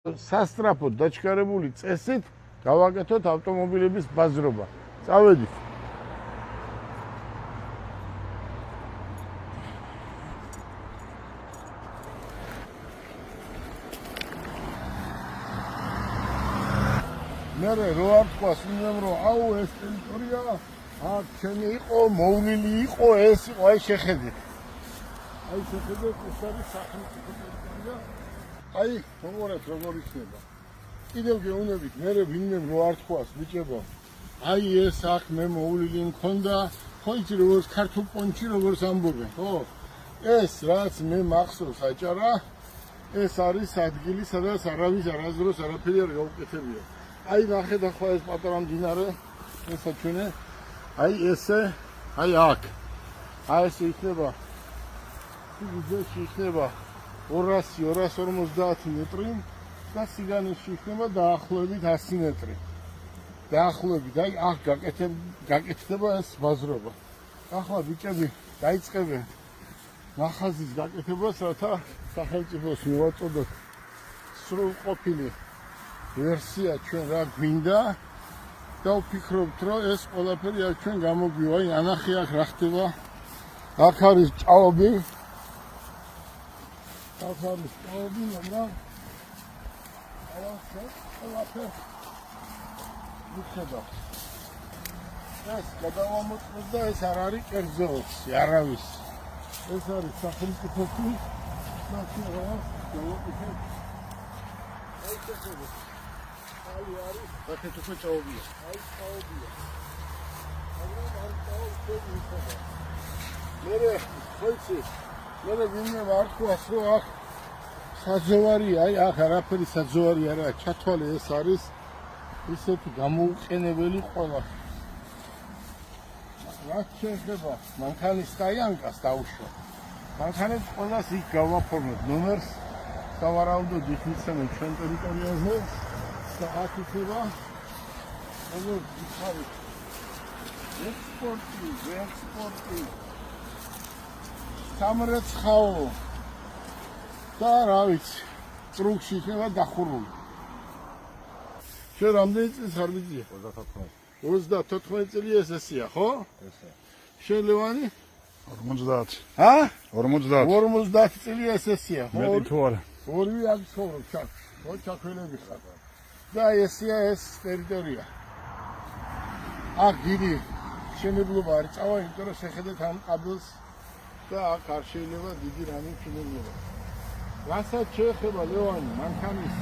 სასტრაფოდ დაჩქარებული წესით გავაკეთოთ ავტომობილების ბაზრობა. წავედით. მე რო არ თქვას იმემ რომ აუ ეს ტერიტორია აქ ჩემი იყო, მოვლილი იყო, ეს იყო, აი შეხედეთ. აი შეხედეთ, ეს არის სახელმწიფო ტერიტორია. აი, მოგვარეთ როგორ იქნება. კიდევ გეუბნებით, მე ვინმე რო არ თქვას, ბიჭებო. აი ეს აქ მე მოვლილი მქონდა, ხო იცი როგორც ქართულ პონჩი როგორც ამბობენ, ხო? ეს რაც მე მახსოვს აჭარა, ეს არის ადგილი, სადაც არავის არასდროს არაფერი არ გაუკეთებია. აი ნახეთ ახლა ეს პატარა მდინარე, ეს ჩვენი, აი ესე, აი აქ. აი ეს იქნება. სიგრძეში იქნება 200-250 მეტრი და სიგანეში იქნება დაახლოებით 100 მეტრი. დაახლოებით, აი აქ გაკეთდება ეს ბაზრობა. ახლა ბიჭები დაიწყებენ ნახაზის გაკეთებას, რათა სახელმწიფოს მოვაწოდოთ სრულყოფილი ვერსია ჩვენ რა გვინდა და ვფიქრობთ რომ ეს ყველაფერი აქ ჩვენ გამოგვივა. აი ანახე აქ რა ხდება. აქ არის ჭაობი. აქ არის ჭაობი, მაგრამ ყველაფერი ვუხდება. ეს გადავამოწმოთ და ეს არ არის კერძოოსი, არავის. ეს არის სახელმწიფოსი ნაციონალური გეოლოგიური. აი შეხედეთ. აი არის საქართველოს ჭაობია. აი ჭაობია. მაგრამ არ ჭაობი იქნება. მე ხოიცი, მე ვინმე არ თქვას რომ აქ საძოვარია, აი აქ არაფერი საძოვარი არა, ჩათვალე ეს არის ისეთი გამოუყენებელი ყველა. რაც შეიძლება მანქანის სტაიანკას დაუშვა. მანქანებს ყველას იქ გავაფორმოთ ნომერს, სავარაუდოდ იქ მიცემენ ჩვენ ტერიტორიაზე. და აქ იქნება როგორ ვიხარით ექსპორტი სამრეცხაო და რა ვიცი წრუგში იქნება დახურული. შენ რამდენი წელს არ ვიცი? 34 წელი ესეა, ხო? ესეა. შენ ლევანი? 50. ჰა? 50. 50 წელი ესეა, ხო? მეტი თუ არა. ორივე აქ ცხოვრობ ჩაქში. ხო, ჩაქველები ხარ. და ესეა ეს ტერიტორია. აქ დიდი მშენებლობა არ წავა, იმიტომ რომ შეხედეთ ამ კაბელს და აქ არ შეიძლება დიდი რამე მშენებლობა. რასაც შეეხება ლევანი მანქანის